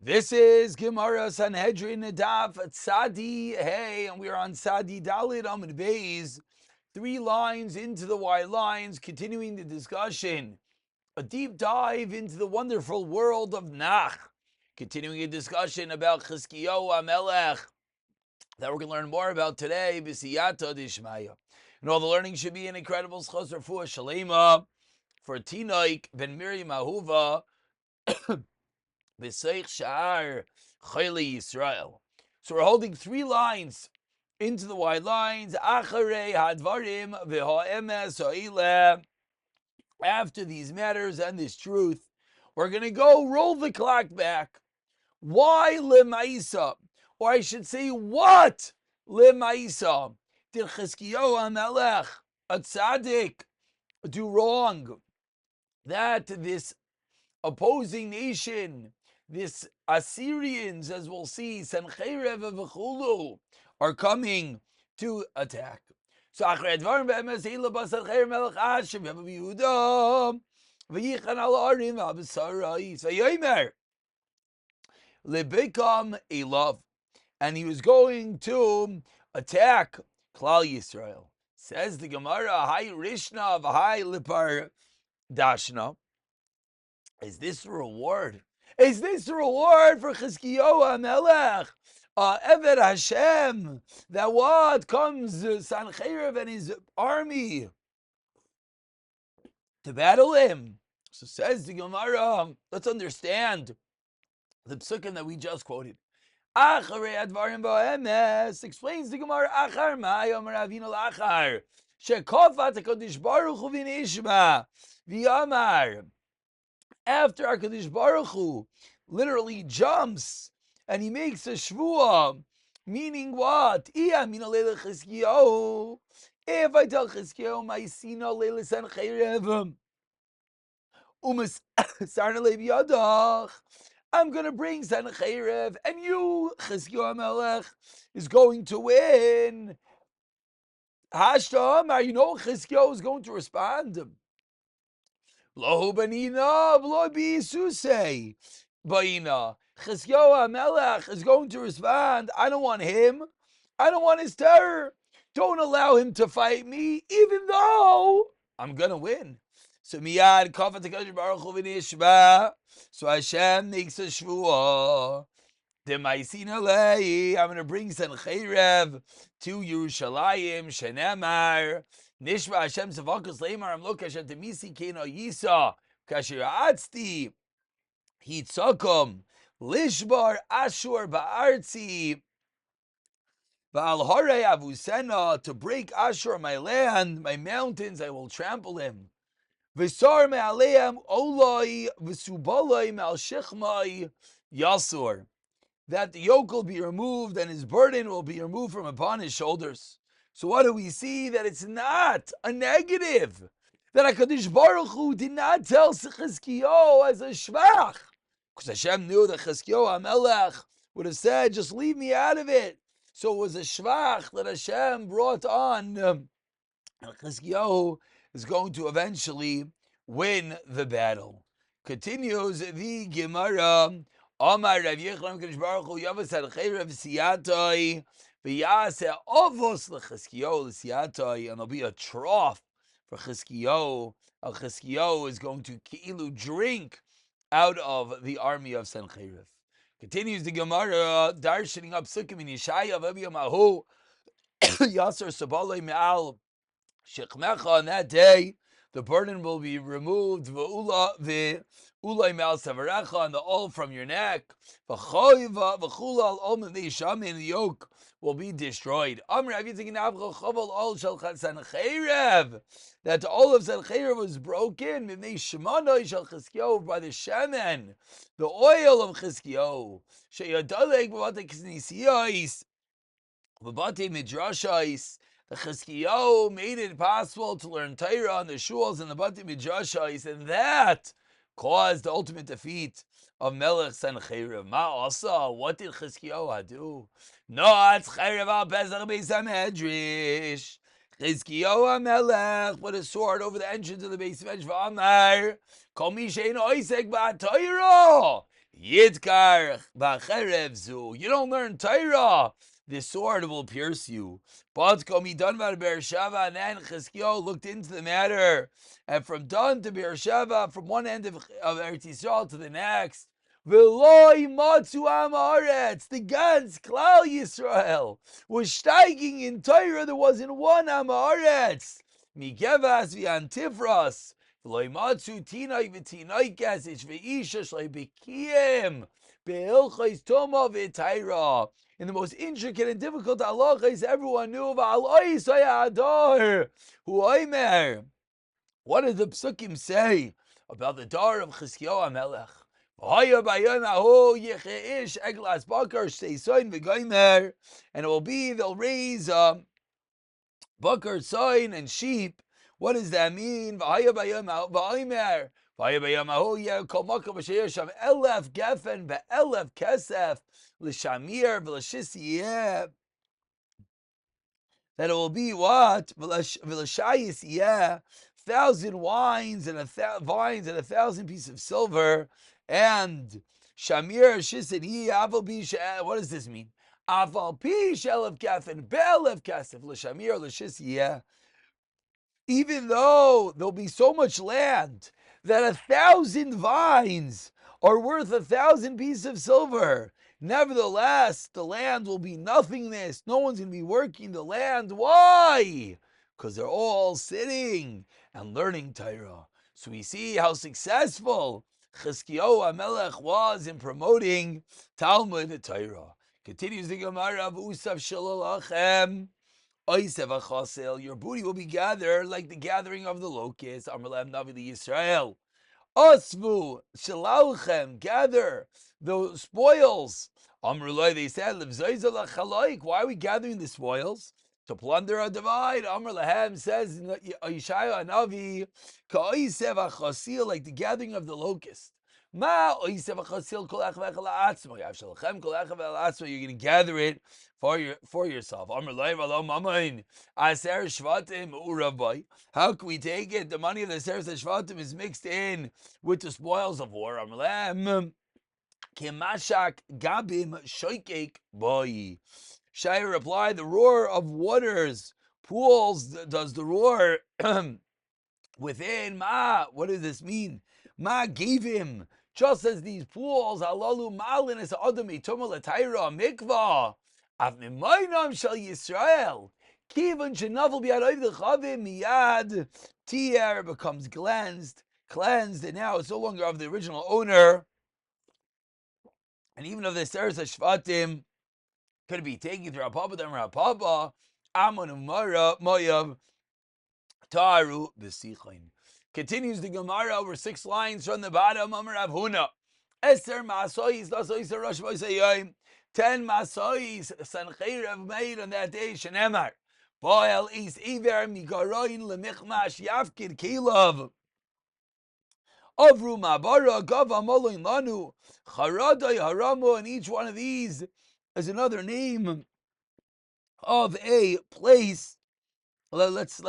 This is Gemara Sanhedrin Daf Tzadi Hey, and we are on Tzadi Dalid Amud Beis, 3 lines into the white lines, continuing the discussion. A deep dive into the wonderful world of Nach, continuing a discussion about Chizkiyahu HaMelech that we're going to learn more about today. B'siyata d'ishmaya, and all the learning should be an incredible zchos rafua shlema for Tinoik ben Miriam Ahuva. B'seich sha'ar chayli Yisrael. So we're holding 3 lines into the wide lines. Acharei hadvarim v'ha'emes ha'ileh. After these matters and this truth, we're going to go roll the clock back. Why lemaisa? Or I should say, what lemaisa did Chizkiyahu HaMelech, a tzaddik, do wrong? That this opposing nation, this Assyrians, as we'll see, Sanhedrin v'chulu, are coming to attack. So Achrei Advarim be'emes hila b'Sanhedrin melech Hashem v'Yehuda v'yichan al ha'arim v'abasarayis v'yomer lebekam elav, and he was going to attack Klal Yisrael. Says the Gemara, Hai Rishna v'Hai Lipar Dashna. Is this the reward? Is this the reward for Chizkiyahu HaMelech, Eved Hashem, that what comes Sanhedrin and his army to battle him? So says the Gemara, let's understand the psukim that we just quoted. Acharei advarim ba'emes, explains the Gemara, Achar ma'ayom ravina lachar, shekofat HaKadosh Baruch Hu v'nishma, v'yamar. After HaKadosh Baruch Hu literally jumps and he makes a shvuah, meaning what? If I tell Chizkiyahu, my sina leila Sanhedrin, I'm going to bring Sanhedrin, and you, Chizkiyahu HaMelech, is going to win. Hashtam, you know Chizkiyahu is going to respond. Lo banina, lo bisusei. Baina. Chizkiyahu HaMelech is going to respond, I don't want him. I don't want his terror. Don't allow him to fight me, even though I'm going to win. So miyad kafat HaKadosh Baruch Hu v'nishba. So Hashem makes a shvuah. I'm going to bring Sanhedrin to Yerushalayim. Shenemar. Nishma Hashem Zavakas Leimar Amlok Hashem Temisi Keno Yisa Kasher Atzti Hitzakom Lishbar Ashur Ba'artzi Ba'al Hare Avusena, to break Ashur, my land, my mountains, I will trample him. V'sar me'aleim olai v'subalai me'al shechmai yasur, that the yoke will be removed and his burden will be removed from upon his shoulders. So what do we see? That it's not a negative. That HaKadosh Baruch Hu did not tell Chizkiyahu as a shvach. Because Hashem knew that Chizkiyahu HaMelech would have said, just leave me out of it. So it was a shvach that Hashem brought on. And Chizkiyahu is going to eventually win the battle. Continues the Gemara. Amar Rav Yechon HaKadosh Baruch Hu Yavas HaCheirav Siyatoi V'yaseh Avos LeChizkiyahu L'Siyatoi, and there'll be a trough for Chizkiyahu. Chizkiyahu is going to ki'ilu drink out of the army of Sanhedrin. Continues the Gemara, darshaning up Sukkim in Yeshaya V'Abiyam Ahu Yasser Sabalei Me'al Shechmecha. On that day, the burden will be removed, and the all from your neck, and the yoke will be destroyed. That all of Sanhedrin was broken by the shemen, the oil of Chizkiyahu. The Chizkiyahu made it possible to learn Torah on the shuls and the Bati Midrashais, and that caused the ultimate defeat of Melech Sanhedrin. Ma'asa, what did Chizkiyahu do? No, it's Chayrev al Pesach Beis HaMedrash. Chizkiyahu HaMelech put a sword over the entrance of the Beis HaMedrash. V'amar, Kol mi she'eino oisek ba'Torah Yitkar b'acherev zu. You don't learn Torah, the sword will pierce you. But komi Danvar Beersheva, and then Chizkiyahu looked into the matter, and from Dan to Beersheva, from one end of Eretz Yisrael to the next, V'loi matzu am haaretz, the Gans Klal Yisrael was steiging in Torah. There wasn't one am haaretz. Mikevas v'antifras. V'loi matzu tinai v'tinaikes ish v'isha shloi b'kiyim be'ilchais toma v'taira. In the most intricate and difficult halachas, everyone knew v'alois hayadar hu oimer. What did the psukim say about the dar of Chizkiyahu HaMelech? And it will be, they'll raise bakar, sign, and sheep. What does that mean? Elef gefen ve'elef kesef l'shamir v'l'shis. That it will be what? V'l'shayis yeh, 1,000 wines and 1,000 pieces of silver, and shamir shisin yi aval bi. What does this mean? Aval pi shelef kefen be'elef kesef l'shamir l'shis yeh. Even though there'll be so much land that 1,000 vines are worth 1,000 pieces of silver, nevertheless, the land will be nothingness. No one's going to be working the land. Why? Because they're all sitting and learning Torah. So we see how successful Chizkiyahu HaMelech was in promoting Talmud Torah. Continues the Gemara of Usav Shalolachem. Your booty will be gathered like the gathering of the locusts. Amrlam Navi Yisrael. Osvu Shalalchem, gather the spoils. Amrulai, they said, why are we gathering the spoils? To plunder or divide. Amrlahem says in Yeshaya Navi, like the gathering of the locust. You're going to gather it for yourself. How can we take it? The money of the Aser Shvatim is mixed in with the spoils of war. Shai replied, the roar of waters, pools, does the roar within. What does this mean? Ma gave him, just as these pools, halalu malin es adam itumah l'tayra mikvah, av mimaynam shel Yisrael, kivan shenavel b'yad the chavim miyad, tier becomes cleansed, and now it's no longer of the original owner, and even of the Seres HaShvatim, could be taken to Rapapa, then Rapapa, Ammon and Moav, Taru b'sichain. Continues the Gemara over 6 lines from the bottom. Amar Rav Huna, Esther Masois Lasois Rosh Vosayim, 10 Masois Sanhedrin made on that day. Shenemar, Boel is Iver Migaroin Lemichmash Yafkid Kilov. Avru Mabara Gava Moloin Lanu Charadai Haramu, and each one of these is another name of a place. Let's and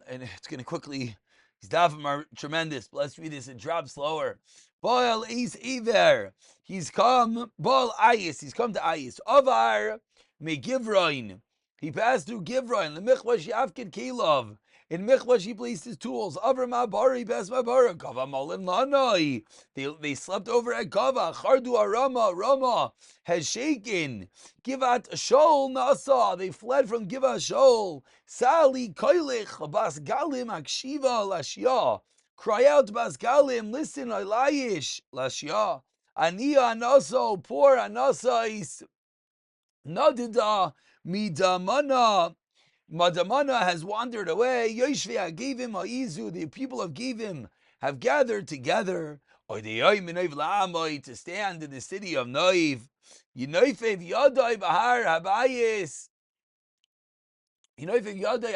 it's going to quickly. These dafim are tremendous. Let's read this. It drops slower. Boel is Iver. He's come. Boel Ayis. He's come to Ayis. Avar me Givroin. He passed through Givroin. The Michwash Yafkid Kilov. In Michwash he placed his tools. Avar Mabari. He passed Mabara. Kava Molim Lanoi. They slept over at Kava. Chardu Arama. Rama has shaken. Givat Shol Nasa. They fled from Givat Shol. Sali Koilich Bas Galim Akshiva Lashya. Cry out Bas Galim. Listen Elayish Lashya. Aniya Naso. Poor Anasais. Nadida Midamana. Madamana has wandered away. Yoshvia gave him Aizu. The people of Givim have gathered together. To stand in the city of Noiv. Yinoifev Yadai Bahar Habayis. Yinoifev Yadai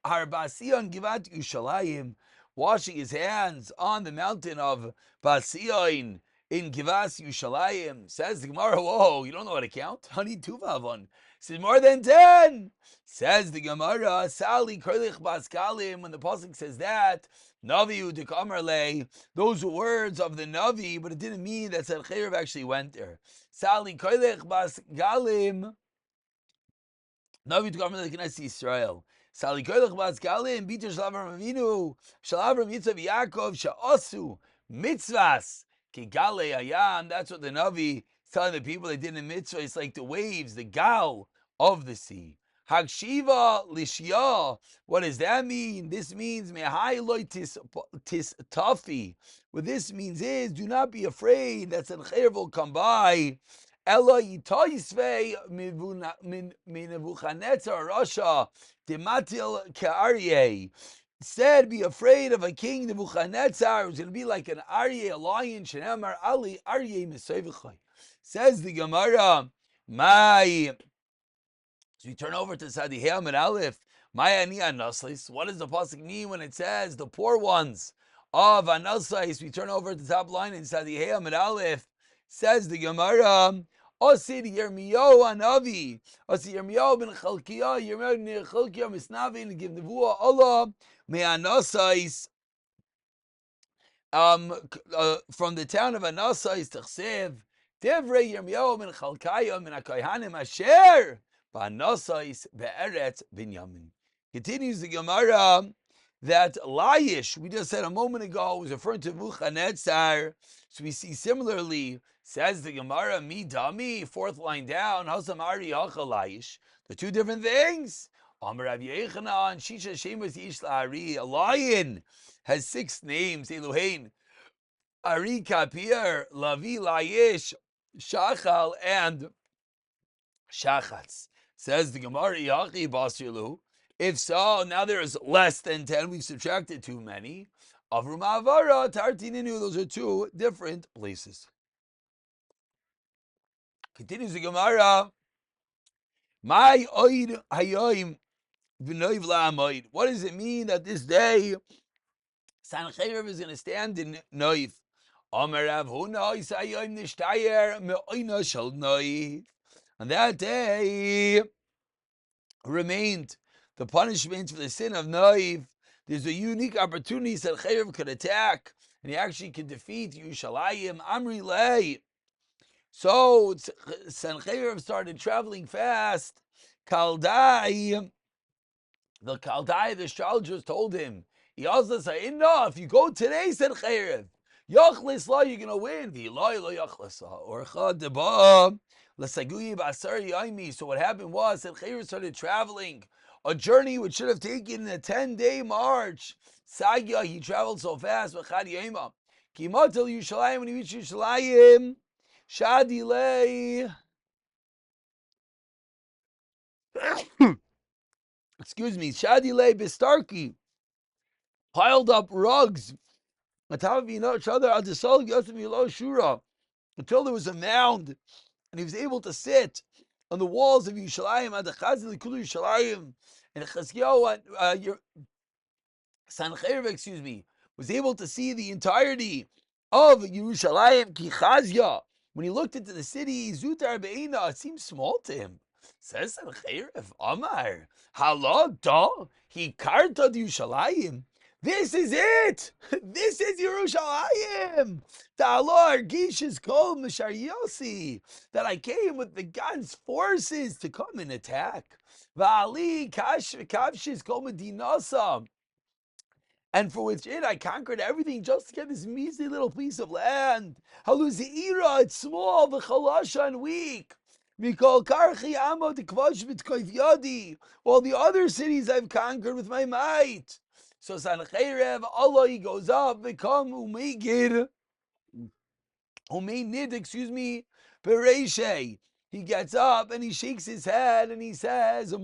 Harbasiyan Givat Yushalayim. Washing his hands on the mountain of Basiyan in Givas Yushalayim. Says the Gemara, whoa, you don't know how to count? Honey, Tuvavon. Says more than 10. Says the Gemara, Sali Kurlich Baskalim. When the Pasuk says that, Navi Udikamarle, those were words of the Navi, but it didn't mean that Sanhedrin actually went there. Sali Kurlich Baskalim. Navi Udikamarle Knesset Israel. Sali Kurlich Baskalim. Biter Shalavram Avinu. Shalavram Yitzhav Yaakov. Sha'asu. Mitzvahs. Kigale Ayam. That's what the Navi is telling the people they did in mitzvah. It's like the waves, the gal of the sea. Hagshiva Lishya. What does that mean? This means Mehai tis tafi. What this means is, do not be afraid that Sanhedrin will come by. Ella yitoisve min Nebuchadnezzar Rasha Dimatil Ke'aryeh. Instead, be afraid of a king Nebuchadnezzar who's going to be like an Aryeh, a lion. Shenemar Ali Aryeh Mesevachai. Says the Gemara, so we turn over to Sadiham and Aleph. Ma'ani Anaslis. What does the pasuk mean when it says the poor ones of Anaslis? We turn over to the top line in Sadiham and Aleph. Says the Gemara, Osid Yirmiyahu Anavi, Osid Yirmiyahu ben Chalkiah, Yirmiyahu ben Chalkiah Misnavin, give Nevuah Allah me'Anasais. From the town of Anasais, Tachsev, Devrei Yirmiyahu ben Chalkiah min HaKohanim Asher Ba'Anasais be'Eretz Binyamin. Continues the Gemara that Laish, we just said a moment ago, was referring to Nebuchadnezzar. So we see similarly, says the Gemara, Mi Dami, fourth line down, Hasam Ari Hacha Laish. The two different things. Amar Rav Yechanan, Shisha Shemus Yish La'ari. A lion has 6 names, Elohein, Ari Kapir, Lavi Laish, Shachal, and Shachatz. Says the Gemara, Yachi Basilu. If so, now there is less than 10. We've subtracted too many. Avru Ma'avara, Tartininu. Those are 2 different places. Continues the Gemara. My oid hayoim v'noiv la'amoid. What does it mean that this day Sanhedrin is going to stand in Noiv? Omer Rav Huna isayoim nishtayer me'oina shel Noiv. On that day remained the punishment for the sin of Noiv. There's a unique opportunity Sanhedrin could attack, and he actually could defeat Yushalayim. Amri lei. So Sanhedrin started traveling fast. Kaldai, the astrologers told him, if you go today, Sanhedrin, Yachlis la, you're going to win. So what happened was Sanhedrin started traveling a journey which should have taken a 10-day march. Sagya, he traveled so fast. When he reached Yushalayim, Shadilei. Excuse me, Shadilei Bistarki piled up rugs until there was a mound, and he was able to sit on the walls of Yushalayim, at the Chazil Kulu Yushalayim, and Sanhedrin, was able to see the entirety of Yerushalayim. Kichazya, when he looked into the city, Zutar Be'ina, it seemed small to him. Says Sanhedrin, Amar, Halada, he karta Yerushalayim. This is it. This is Yerushalayim. Ta'alor Gishes Kol Mishar Yossi, that I came with the God's forces to come and attack. Va'ali Kavshis Kol Medinasa, and for which I conquered everything just to get this measly little piece of land. Haluzeira, it's small, the chalasha and weak. Mikol karchi amo dekvash b'tkoiv yadi. All the other cities I've conquered with my might. So Sanhedrin, Allah, he goes up, become umegid, Bereshe. He gets up and he shakes his head and he says, he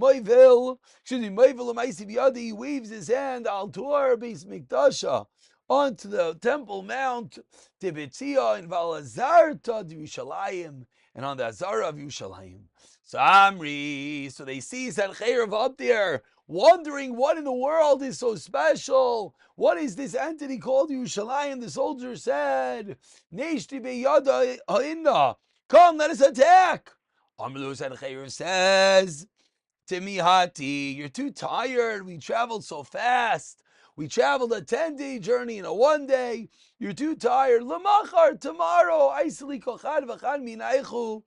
waves his hand, Al Tor Beis Mikdasha, onto the Temple Mount, Tibitzia and Valazarta de Yerushalayim, and on the Azara of Yerushalayim. So Amri, so they see Sanhedrin up there, wondering what in the world is so special. What is this entity called Yerushalayim? The soldier said, Neshti beyada ha'inna. Come, let us attack. Amru Sanhedrin says, Timihati, you're too tired. We traveled so fast. We traveled a 10-day journey in a 1 day. You're too tired. Lamachar, tomorrow. Aisli kochad v'chad minaychu.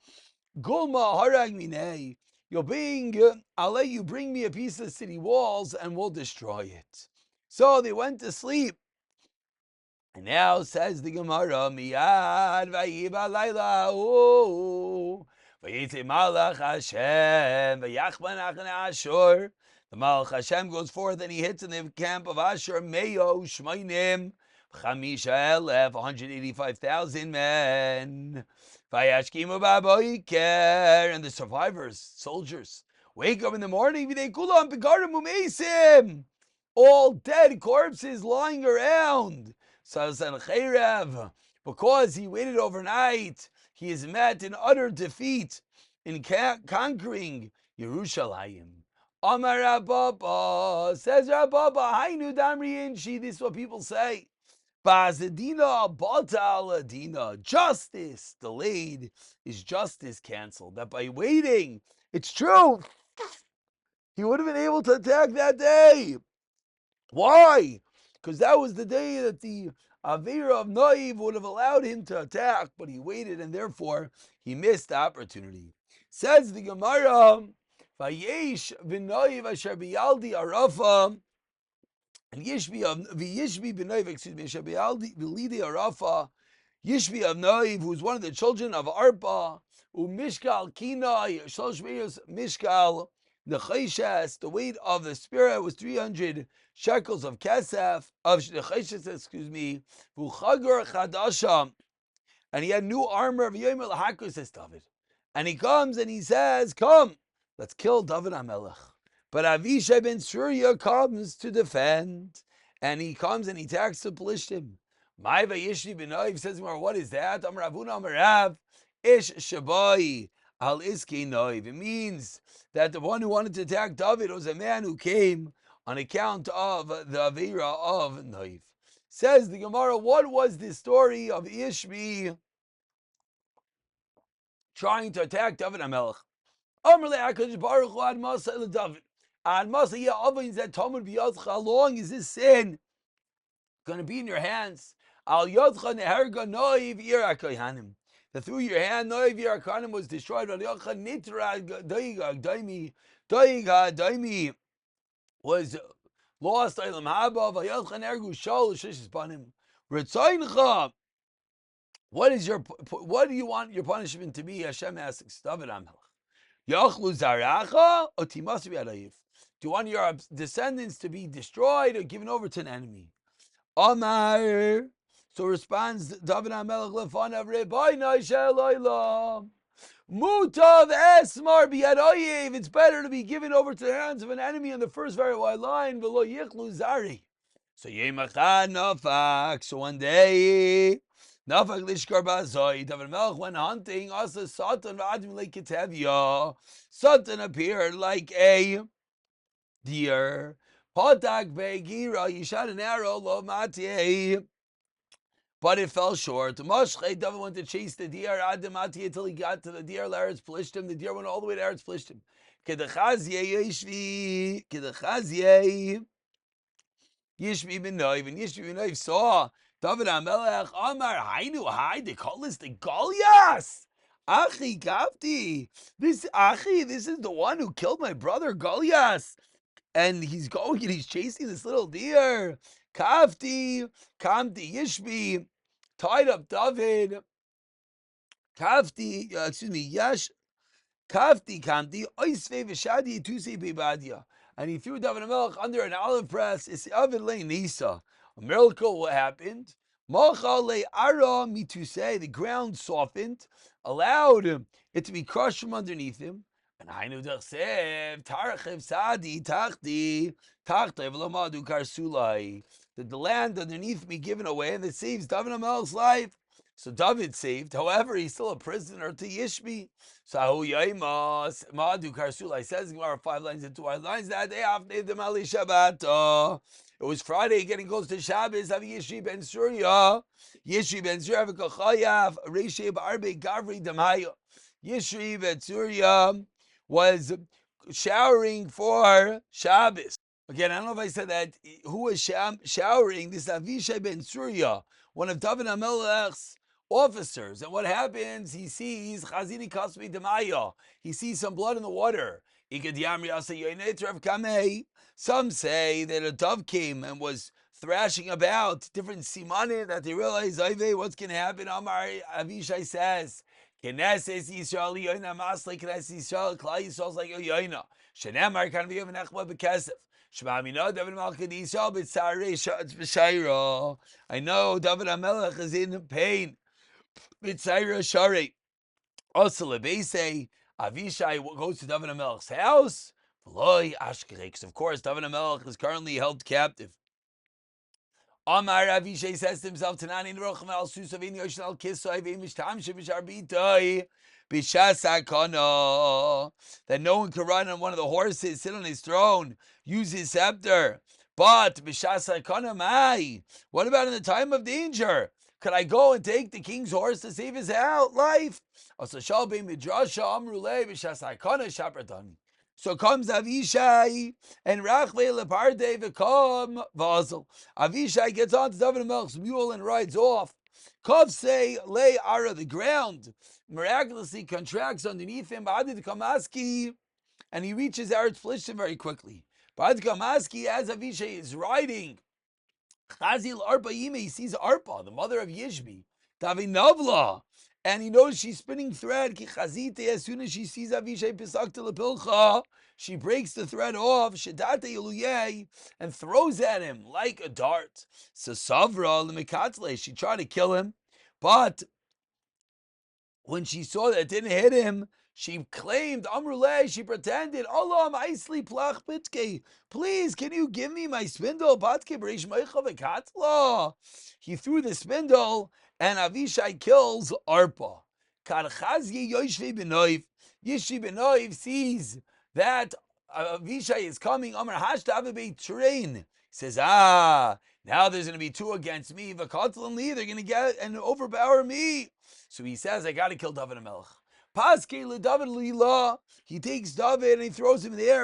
Gulma harag minei. I'll let you bring me a piece of city walls and we'll destroy it. So they went to sleep. And now says the Gemara, Miyad vayiba layla. Vayitze malach Hashem. Vayachman achan Ashur. The Malach Hashem goes forth and he hits in the camp of Ashur. Meyo shmainim. Chamisha elef. 185,000 men. Vayashkimu baboiker. And the survivors, soldiers, wake up in the morning. V'nei kulam begarim umeisim. All dead corpses lying around. So Sanhedrin, because he waited overnight, he is met in utter defeat in conquering Yerushalayim. Amar Rababa, says Rababa, Hainu Damri Inshi, this is what people say. Bazadina Bata Aladina, justice delayed is justice canceled. That by waiting, it's true, he would have been able to attack that day. Why? Because that was the day that the Avera of Noiv would have allowed him to attack, but he waited and therefore he missed the opportunity. Says the Gemara, Vayesh v'Noiv asher b'yaldi arafa, and Yishbi b'Noiv, asher b'yaldi arafa, Yishbi of Noiv, who was one of the children of Arpa, u'mishkal kinai, shlosh me'os mishkal, the Cheshes, the weight of the spirit was 300 shekels of kesef, of the Cheshes, v'chagar chadasha, and he had new armor of Yomer l'hakus, says David. And he comes and he says, come, let's kill David HaMelech. But Avishai ben Surya comes to defend, and he comes and he attacks the Pelishtim. Ma'eva Yishni ben Noiv says, what is that? Amar Avuna Amar Rav, Ish Shabai al Iski Noiv. It means that the one who wanted to attack David was a man who came on account of the Avera of Noiv. Says the Gemara, what was the story of Ishbi trying to attack David HaMelech? Amar le'akadosh baruch hu ad masa el David. Ad masa yeh avin zeh tamud b'yadcha. How long is this sin going to be in your hands? Al yadcha neherga noiv ir hakohanim. That through your hand noiv ir hakohanim was destroyed. Al yadcha nitra daimi was lost. Ilam haba v'yadcha nehergu shol shishis banim. Ritzayncha. What do you want your punishment to be? Hashem asks David HaMelech. Yachlu zaracha or timasu b'yadayiv. Do you want your descendants to be destroyed or given over to an enemy? Amar. So responds David HaMelech lefanav Rebbeinu shel olam. Mutav esmar b'yadayiv. It's better to be given over to the hands of an enemy in the first very wide line. V'lo yichlu zari. So yemachad nafak. So one day, Nafak lishkar ba'azoi. David HaMelech went hunting. Asa Satan v'adim le'kitevya. Satan appeared like a deer. Potak be'gira. He shot an arrow. Lo matiyeh. But it fell short. Moshchei, David went to chase the deer. Ad matiyeh till he got to the deer. Eretz Plishtim. The deer went all the way to Eretz Plishtim. Kedechazyeh yishvi. Kedechazyeh Yishbi ben Noiv. And Yishbi ben Noiv saw David HaMelech, Amar, Hainu, Hai, they call this the Goliath. Achi, Kafti. This is the one who killed my brother Goliath. And he's going and he's chasing this little deer. Kafti, Kamti, Yishbi, tied up David. Kafti, Yash, Kafti, Kamti, Oisve, Vishadi, Tuse, Bebadia. And he threw David HaMelech under an olive press. It's Avid Le Nisa. A miracle what happened. The ground softened, allowed it to be crushed from underneath him. And that the land underneath me given away, and it saves David HaMelech's life. So David saved. However, he's still a prisoner to Yishbi. So Madu Karsula says Gemara 5 lines and 2 lines that day after the Mali Shabbat. It was Friday, getting close to Shabbos. Have Yishbi ben Surya. Yishbi ben Surya v'kachayav Reishei b'arbe Gavri Damaya. Yishbi ben Surya was showering for Shabbos. Again, I don't know if I said that. Who was showering? This Avishai ben Surya, one of David HaMelech's officers. And what happens? He sees Chazini Kasmi Demaya. He sees some blood in the water. Some say that a dove came and was thrashing about, different simanim, that they realize, what's going to happen? Amar Avishai says, Knesset Yisrael yoyna masle Knesset Yisrael Klal Yisrael's like yoyna. Shenemar kan v'yom nechma b'kesef. Shma'amina David Malchad Yisrael b'tzarei shatz b'shayra. I know David HaMelech is in pain. B'tzarei sharei. Also lebeisei Avishai goes to David HaMelech's house. V'loi ashkerei. Of course, David HaMelech is currently held captive. Amar Avishai says to himself, Tanani Nerochem al Susavin Yoshin al Kisai Vimishtam Shibisharbitoi Bishasakana. That no one can ride on one of the horses, sit on his throne, use his scepter. But Bishasakana Mai. What about in the time of danger? Could I go and take the king's horse to save his life? So comes Avishai and Rachve Leparde v'kom v'azal. Avishai gets on to David HaMelech's mule and rides off. Kov say lay ara, the ground miraculously contracts underneath him. Ba'adid Kamaski, and he reaches Eretz Plishtim very quickly. Ba'adid Kamaski, as Avishai is riding, Chazil Arpa Yime, he sees Arpa, the mother of Yishbi, Davi Navla, and he knows she's spinning thread. Ki Chazite, as soon as she sees Avishai Pisakta Lepilcha, she breaks the thread off, Shedate Yeluyeh, and throws at him like a dart. So Savra Lemikatle, she tried to kill him, but when she saw that it didn't hit him, she claimed, Amruleh, she pretended, Olam Aisli Plach Bitke, please, can you give me my spindle? Batke Berish Meicha Vekatla. He threw the spindle, and Avishai kills Arpa. Karchazye Yoshvi Benoiv. Yishvi Benoiv sees that Avishai is coming. Amar Hashtavebe train. He says, now there's going to be two against me. Vakatlan Li, they're going to get and overpower me. So he says, I got to kill David HaMelech. Paske le David Lila. He takes David and he throws him in the air.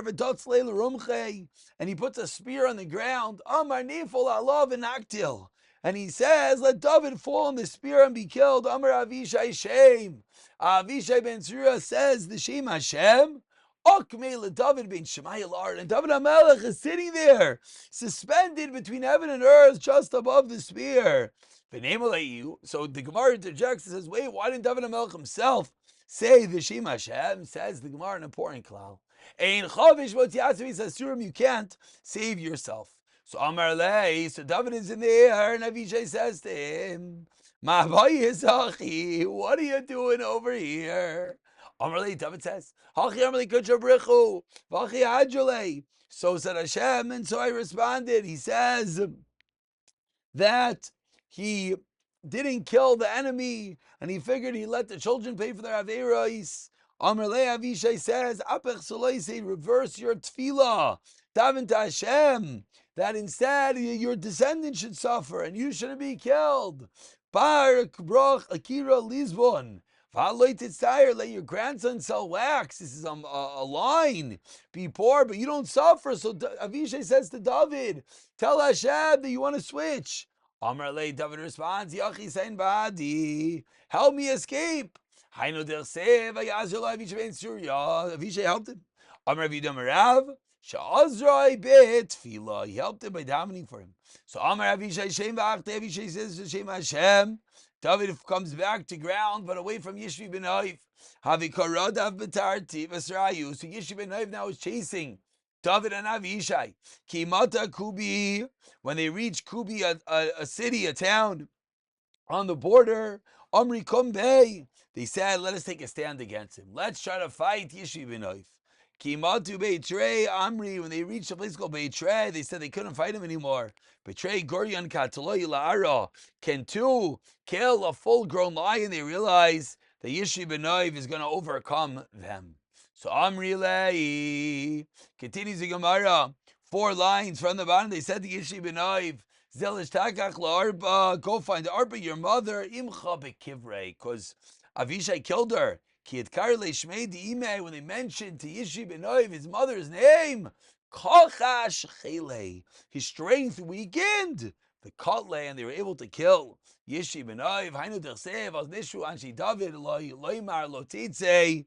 And he puts a spear on the ground. Amar Nefol Allah v'naktil. And he says, let David fall on the spear and be killed. Amar Avishai Shem. Avishai ben Surya says, the Shem Hashem. Okme le David ben Shemai Lard. And David HaMelech is sitting there, suspended between heaven and earth, just above the spear. So the Gemara interjects and says, wait, why didn't David HaMelech himself say the Shem Hashem? Says the Gemara, an important klal. Ein chavish v'tiyatzavi says, Surim, you can't save yourself. So Amar Lei, so David is in the air, and Avishai says to him, Ma v'yizachi, what are you doing over here? Amar Lei, David says, Hachi Amar Lei kuchabrichu, v'achi adjulei. So said Hashem, and so I responded. He says that he didn't kill the enemy, and he figured he'd let the children pay for their Averais. Amar Le Avishai says, Apech Soloisei, reverse your tefillah, daven to Hashem, that instead your descendants should suffer, and you shouldn't be killed. Barak Broch Akira Lisbon. Let your grandson sell wax. This is a line. Be poor, but you don't suffer. So Avishai says to David, tell Hashem that you want to switch. Amar Le, David responds, Yachi Sein Badi, help me escape. Hainu der Sev, Avishai ben Surya. Avishai helped him. Amar Vidam Rav, Sha'azrai bet Tefillah. He helped him by davening for him. So Amar Avishai Shem V'achte, Avishai says to Shem Hashem. David comes back to ground, but away from Yishvi ben Noiv. Havikaradav betarti v'srayu. So Yishvi ben Noiv now is chasing David and Avishai. Kimata Kubi. When they reach Kubi, a city, a town on the border, Amri Kumbei, they said, let us take a stand against him. Let's try to fight Yishvi ben Noiv. Kimatu Beitrei Amri, when they reached a place called Beitrei, they said they couldn't fight him anymore. Beitrei Goryan Kataloy La'ara. Can two kill a full-grown lion? They realize that Yishri Benoiv is going to overcome them. So Amri Lei continues the Gemara. 4 lines from the bottom. They said to Yishri Benoiv, Zelish Takach La'arba, go find Arba, your mother, Imcha Bekivrei, because Avishai killed her. When they mentioned to Yishri Benoiv his mother's name, his strength weakened. The Kotle, and they were able to kill Yishri Benoiv. Hainu Dersev, as Nishu Anshi David, Loimar Lotitze,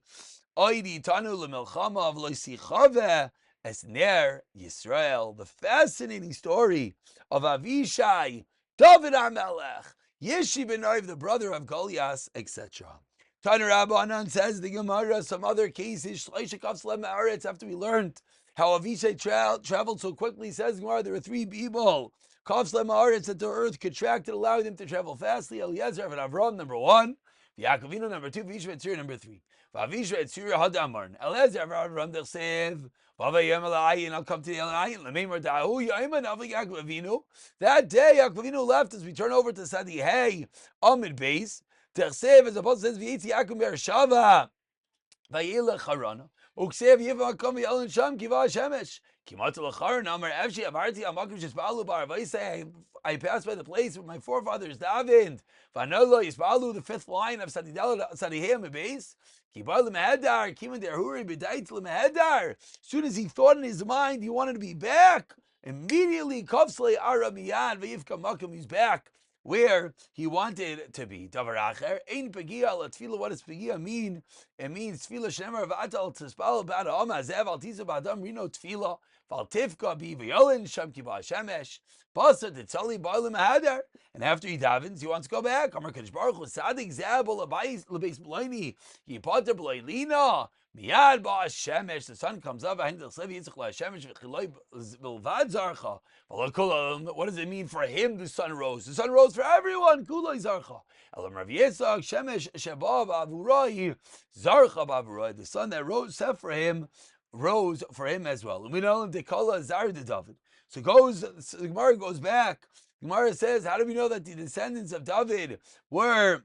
Oidi Tanu Lemilchama of Loisichave, Esner Yisrael. The fascinating story of Avishai, David HaMelech, Yishri Benoiv, the brother of Goliath, etc. Tana Rabbanan says the Gemara, some other cases, after we learned how Avishai traveled so quickly, says Gemara, there were 3 people. Kafs Lemaaretz, that the earth contracted, allowing them to travel fastly. Eliezer and Avram, number 1. Yaakovinu, number 2. Vishva Tzir, number 3. Vavisha Tzir Hadamarn. Eliezer and Avram, Dersev. Vavayim Elayin, I'll come to the Elayin. Lememar Dahu, Yaiman, Avli Yaakovinu. That day, Yaakovinu left as we turn over to Sadi Hey, Amid Base. Tersev, as the apostle says, V'yitzi Yaakov Beershava, Vayilech Harana, Uksev Yivam Hakom V'yelin Sham Kiva Hashemesh, Kimat L'charan Amar Evshi Avarti Amakim Shespalu Bar Vaisei. I passed by the place where my forefathers davened. Vanolo Yispalu, the 5th line of Sadihei Mebes. Kibar L'mehedar, Kiman Derhuri B'dait L'mehedar. As soon as he thought in his mind he wanted to be back, immediately Kavslei Aramiyad V'yivka Makim, he's back where he wanted to be. Davar acher, ein pegia al tefillah. What does pegia mean? It means tefillah shenemar v'atal tispal b'ad ha'om hazev al tizu b'adam rino tefillah v'al tifka bi v'yolin sham ki b'ashemesh basa titzali b'alim hadar. And after he davens, he wants to go back. Amar Kadosh Baruch Hu sadik zabel l'beis b'loini yipater b'loilina miyad b'ashemesh. The sun comes up. Ahin d'chsev yitzchak la'ashemesh v'chiloi b'lvad zarcha. What does it mean for him? The sun rose. The sun rose for everyone. Kuloi zarcha. Elam Rav Yitzchak shemesh sheba b'avurai zarcha b'avurai. The sun that rose set for him rose for him as well. And we know him dekala zar de David. So the Gemara goes back. The Gemara says, how do we know that the descendants of David were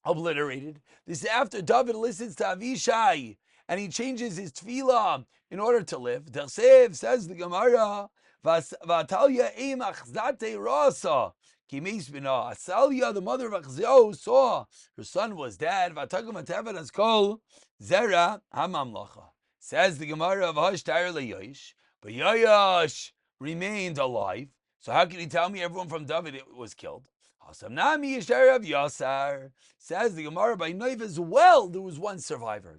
obliterated? This is after David listens to Avishai and he changes his tefillah in order to live. Dersev, says the Gemara, Vatalia im achzate rasa kimis bina. Asalia, the mother of Achzio, saw her son was dead. Vatagam atavet as kol zera hamamlacha. Says the Gemara of Hash Tair leYosh, but Yosh remained alive. So how can he tell me everyone from David was killed? Hasamnami Yishar of Yasar. Says the Gemara, by Noiv as well, there was one survivor.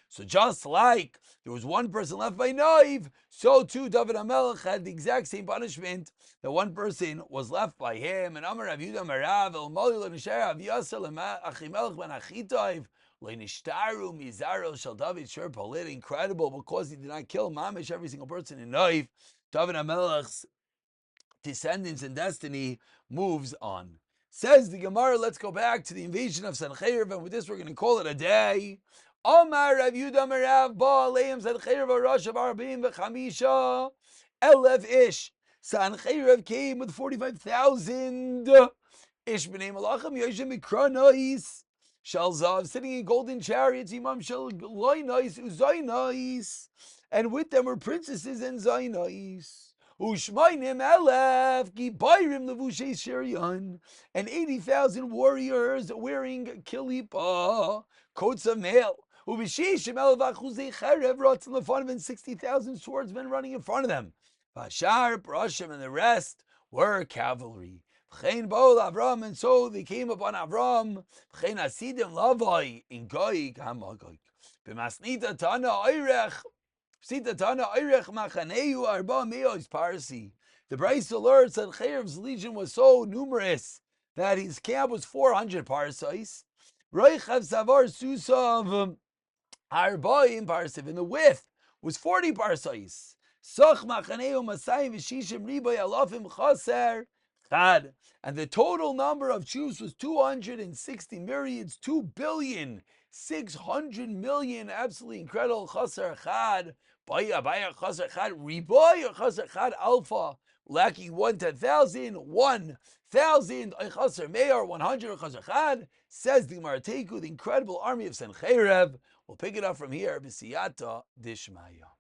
So just like there was one person left by Noiv, so too David HaMelech had the exact same punishment, that one person was left by him. And Amar Rav Yehuda Marav El Moli L'Nishar Av Yasar L'Achimelech Ben Achitoiv L'Nishtaru Mizaro Shel David Shur Polit. Incredible, because he did not kill Mamish every single person in Noiv. David HaMelech's descendants and destiny moves on. Says the Gemara, let's go back to the invasion of Sanhedrin, and with this we're going to call it a day. Omar Rav Yehuda Merav Ba Aleim Sanhedrin V'Rosh Arba'im V'Chamisha Elef Ish. Sanhedrin came with 45,000 Ish B'nei Malachim Yoshem Mikronois Shalzav, sitting in golden chariots, Imam Shal Loinois Uzoinois. And with them were princesses and Zainais. Ushmainim Elef, Gibayrim Levushe Sherion, and 80,000 warriors wearing kilipa, coats of mail. Ubishishim Elef Achuzei Cherev, Rots in the front of, and 60,000 swordsmen running in front of them. Bashar, Brashim, and the rest were cavalry. V'chein Bol Avram, and so they came upon Avram. V'chein Asidim Lavai, in Goig Hamagog. B'masnita Tana Oirech, the Bryce alerts that Cherev's legion was so numerous that his camp was 400 parsais. Roichav Savar Susav Arbaim parsiv, and the width was 40 parsais. Soch Machaneu Masayim Vishishim Riboy Alafim Chaser chad. And the total number of Jews was 260 myriads, 2,600,000,000. Absolutely incredible. Chaser chad, baya chaser chad, riboya chaser chad alpha. Lacking 1 10,000, 1,000. Chaser mayor 100 chaser chad. Says the Gemara Teiku, the incredible army of Sanhedrin. We'll pick it up from here. B'siyata dishmaya.